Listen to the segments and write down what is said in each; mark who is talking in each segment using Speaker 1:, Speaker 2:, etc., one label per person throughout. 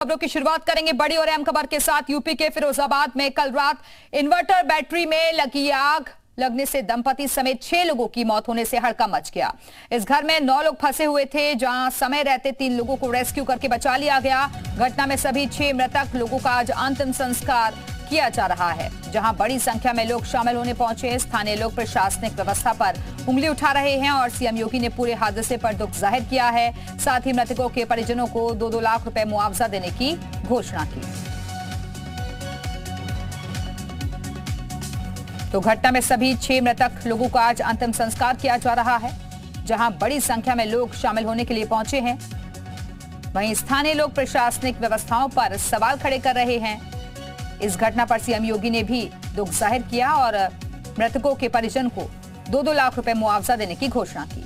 Speaker 1: खबरों की शुरुआत करेंगे बड़ी और अहम खबर के साथ। यूपी के फिरोजाबाद में कल रात इन्वर्टर बैटरी में लगी आग लगने से दंपति समेत 6 लोगों की मौत होने से हड़कंप मच गया। इस घर में 9 लोग फंसे हुए थे, जहां समय रहते 3 लोगों को रेस्क्यू करके बचा लिया गया। घटना में सभी 6 मृतक लोगों का आज अंतिम संस्कार किया जा रहा है, जहां बड़ी संख्या में लोग शामिल होने पहुंचे। स्थानीय लोग प्रशासनिक व्यवस्था पर उंगली उठा रहे हैं और सीएम योगी ने पूरे हादसे पर दुख जाहिर किया है। साथ ही मृतकों के परिजनों को 2-2 लाख रुपए मुआवजा देने की घोषणा की। तो घटना में सभी 6 मृतक लोगों का आज अंतिम संस्कार किया जा रहा है, जहां बड़ी संख्या में लोग शामिल होने के लिए पहुंचे हैं। वहीं स्थानीय लोग प्रशासनिक व्यवस्थाओं पर सवाल खड़े कर रहे हैं। इस घटना पर सीएम योगी ने भी दुख जाहिर किया और मृतकों के परिजन को 2-2 लाख रुपए मुआवजा देने की घोषणा की।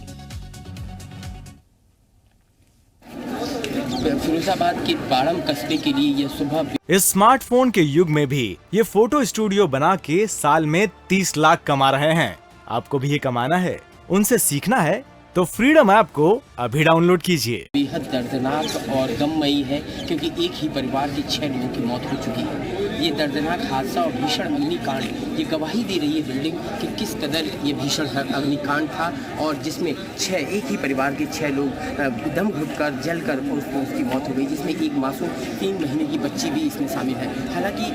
Speaker 2: फिरोजाबाद के पाड़म कस्बे के लिए यह सुबह
Speaker 3: इस स्मार्टफोन के युग में भी ये फोटो स्टूडियो बना के साल में 30 लाख कमा रहे हैं। आपको भी ये कमाना है, उनसे सीखना है तो फ्रीडम ऐप को अभी डाउनलोड कीजिए।
Speaker 2: बेहद दर्दनाक और गममयी है, क्योंकि एक ही परिवार के 6 लोगों की मौत हो चुकी है। ये दर्दनाक हादसा और भीषण अग्निकांड ये गवाही दे रही है बिल्डिंग कि किस कदर ये भीषण अग्निकांड था, और जिसमें एक ही परिवार के 6 लोग दम घुटकर जलकर उसकी मौत हो गई, जिसमें एक मासूम 3 महीने की बच्ची भी इसमें शामिल है। हालांकि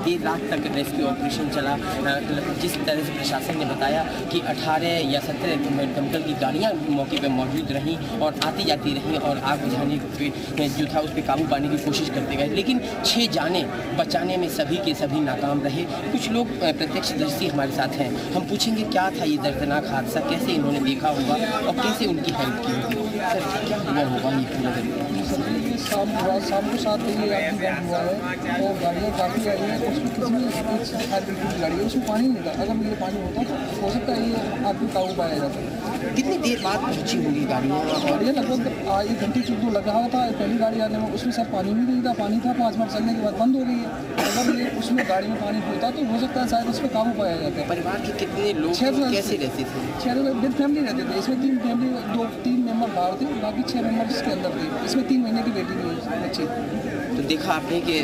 Speaker 2: देर रात तक रेस्क्यू ऑपरेशन चला। जिस तरह से प्रशासन ने बताया कि 18 या 17 दमकल की गाड़ियाँ मौके पर मौजूद रहीं और आती जाती रहीं और आग बुझाने पे जो था उस पर काबू पाने की कोशिश करते गए, लेकिन 6 जाने बचाने में सभी के सभी नाकाम रहे। कुछ लोग प्रत्यक्षदर्शी हमारे साथ हैं, हम पूछेंगे क्या था ये दर्दनाक हादसा, कैसे इन्होंने देखा होगा और कैसे उनकी हेल्प की होगी। सर क्या हुआ होगा ये पूरा
Speaker 4: शाम को 7 बजे आग की बात हुआ है और गाड़ियाँ काफ़ी आई हैं। उसमें किसी गाड़ी है, उसमें पानी नहीं था। अगर ये पानी होता तो हो सकता है ये आग में काबू पाया जाता।
Speaker 2: कितनी देर बाद पहुंची होगी गाड़ियाँ?
Speaker 4: गाड़ियाँ लगभग 1 घंटे चुटू लगा हुआ था। पहली गाड़ी आने में उसमें सर पानी भी नहीं था, पानी था 5 मिनट चलने के बाद बंद हो गई है। अगर ये उसमें गाड़ी में पानी होता तो हो सकता है शायद उस पर काबू पाया जाता है।
Speaker 2: परिवार के कितने लोग कैसे रहते थे? 6
Speaker 4: लोग विद फैमिली रहते थे। इसमें 3 फैमिली 3 मेंबर बाहर थे, बाकी 6 मेंबर इसके अंदर थे। इसमें 3 महीने की बेटी भी बच्ची।
Speaker 2: तो देखा आपने कि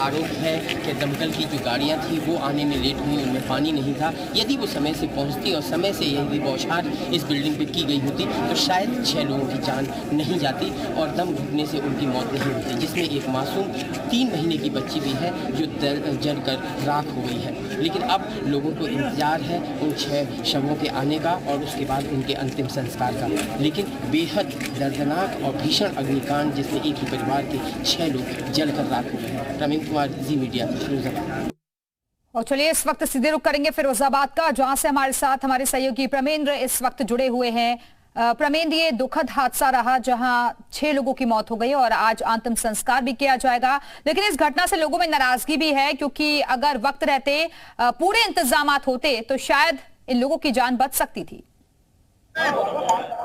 Speaker 2: आरोप है कि दमकल की जो गाड़ियां थी वो आने में लेट हुई, उनमें पानी नहीं था। यदि वो समय से पहुंचती और समय से यदि बौछार इस बिल्डिंग पे की गई होती तो शायद 6 लोगों की जान नहीं जाती और दम घुटने से उनकी मौत नहीं होती, जिसमें एक मासूम 3 महीने की बच्ची भी है जो जल कर राख हो गई है। लेकिन अब लोगों को इंतजार है उन 6 शवों के आने का और उसके बाद उनके अंतिम संस्कार का। लेकिन बेहद दर्दनाक और भीषण अग्निकांड जिसमें एक ही परिवार के 6 लोग जलकर राख हो गए। प्रवीण कुमार, जी मीडिया, फिरोजाबाद।
Speaker 1: और चलिए इस वक्त सीधे रुख करेंगे फिरोजाबाद का, जहां से हमारे साथ हमारे सहयोगी प्रमेंद्र इस वक्त जुड़े हुए हैं। प्रमेंद्र, ये दुखद हादसा रहा जहां 6 लोगों की मौत हो गई और आज अंतिम संस्कार भी किया जाएगा, लेकिन इस घटना से लोगों में नाराजगी भी है, क्योंकि अगर वक्त रहते पूरे इंतजामात होते तो शायद इन लोगों की जान बच सकती थी।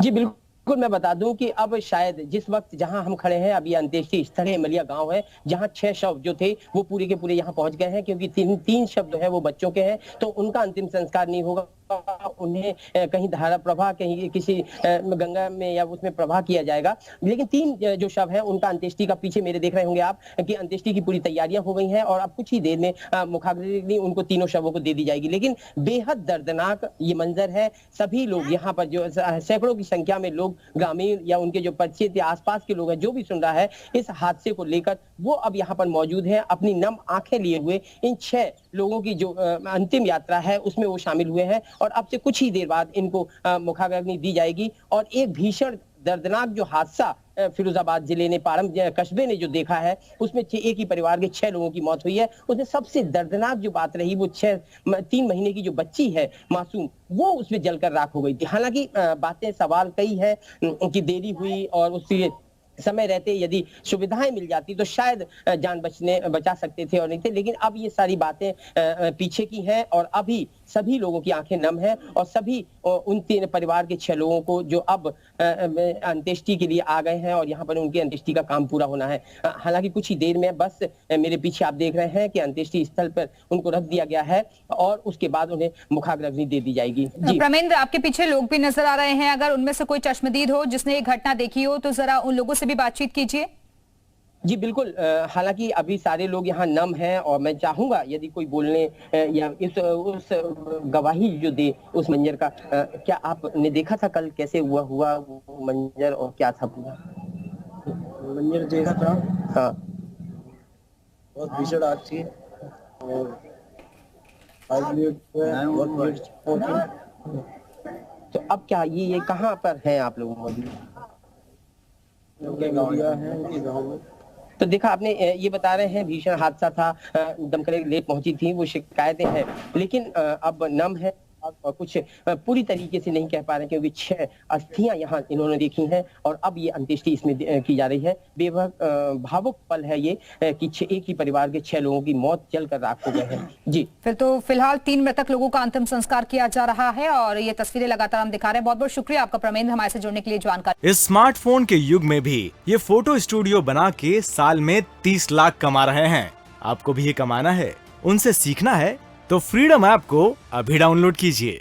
Speaker 2: जी बिल्कुल, मैं बता दूं कि अब शायद जिस वक्त जहां हम खड़े हैं अभी अंत्येष्टि स्थल है मलिया गांव है, जहां 6 शव जो थे वो पूरे के पूरे यहां पहुंच गए हैं, क्योंकि 3 शव जो है वो बच्चों के हैं, तो उनका अंतिम संस्कार नहीं होगा। उन्हें कहीं धारा प्रवाह, कहीं किसी गंगा में या उसमें प्रवाह किया जाएगा। लेकिन 3 जो शव है उनका अंत्येष्टि का पीछे मेरे देख रहे होंगे आप कि अंत्येष्टि की पूरी तैयारियां हो गई हैं और अब कुछ ही देर में मुखाग्नि उनको तीनों शवों को दे दी जाएगी। लेकिन बेहद दर्दनाक ये मंजर है। सभी लोग यहाँ पर जो सैकड़ों की संख्या में लोग, ग्रामीण या उनके जो परिचित या आसपास के लोग हैं, जो भी सुन रहा है इस हादसे को लेकर, वो अब यहाँ पर मौजूद है, अपनी नम आंखें लिए हुए इन 6 लोगों की जो अंतिम यात्रा है उसमें वो शामिल हुए हैं और अब से कुछ ही देर बाद इनको मुखाग्नि दी जाएगी। और एक भीषण दर्दनाक जो हादसा फिरोजाबाद जिले ने पाड़म कस्बे ने जो देखा है उसमें एक ही परिवार के 6 लोगों की मौत हुई है। उसमें सबसे दर्दनाक जो बात रही वो 3 महीने की जो बच्ची है मासूम, वो उसमें जलकर राख हो गई थी। हालांकि बातें सवाल कई है कि देरी हुई और उसके समय रहते यदि सुविधाएं मिल जाती तो शायद जान बचा सकते थे और नहीं थे। लेकिन अब ये सारी बातें पीछे की हैं और अभी सभी लोगों की आंखें नम हैं और सभी उन 3 परिवार के 6 लोगों को जो अब अंत्येष्टि के लिए आ गए हैं और यहाँ पर उनकी अंत्येष्टि का काम पूरा होना है। हालांकि कुछ ही देर में बस मेरे पीछे आप देख रहे हैं कि अंत्येष्टि स्थल पर उनको रख दिया गया है और उसके बाद उन्हें मुखाग्नि दे दी जाएगी। जी
Speaker 1: प्रमेंद्र, आपके पीछे लोग भी नजर आ रहे हैं, अगर उनमें से कोई चश्मदीद हो जिसने ये घटना देखी हो तो जरा उन लोगों से भी बातचीत कीजिए।
Speaker 2: जी बिल्कुल, हालांकि अभी सारे लोग यहाँ नम हैं और मैं चाहूंगा यदि कोई बोलने या इस उस गवाही जो दे उस मंजर का, क्या आपने देखा था कल कैसे हुआ वो मंजर और क्या था पूरा?
Speaker 5: मंजर देखा था,
Speaker 2: हाँ।
Speaker 5: बहुत भीषण आग थी और फायर ब्रिगेड बहुत भीड़ पहुंची।
Speaker 2: तो अब क्या ये कहाँ पर हैं आप लोग अभी?
Speaker 5: उनके गाँव है, उनके गाँव में।
Speaker 2: तो देखा आपने, ये बता रहे हैं भीषण हादसा था, दमकल लेट पहुंची थी, वो शिकायतें हैं, लेकिन अब नम है और कुछ पूरी तरीके से नहीं कह पा रहे क्योंकि 6 अस्थियां यहाँ इन्होंने देखी हैं और अब ये अंत्येष्टि इसमें की जा रही है। भावुक पल है ये कि एक ही परिवार के 6 लोगों की मौत जलकर राख हो गए हैं। जी
Speaker 1: फिर तो फिलहाल 3 मृतक लोगों का अंतिम संस्कार किया जा रहा है और ये तस्वीरें लगातार हम दिखा रहे हैं। बहुत बहुत शुक्रिया आपका प्रमेंद्र, हमारे से जुड़ने के लिए जानकारी।
Speaker 3: इस स्मार्टफोन के युग में भी ये फोटो स्टूडियो बना के साल में 30 लाख कमा रहे हैं। आपको भी ये कमाना है, उनसे सीखना है तो फ्रीडम ऐप को अभी डाउनलोड कीजिए।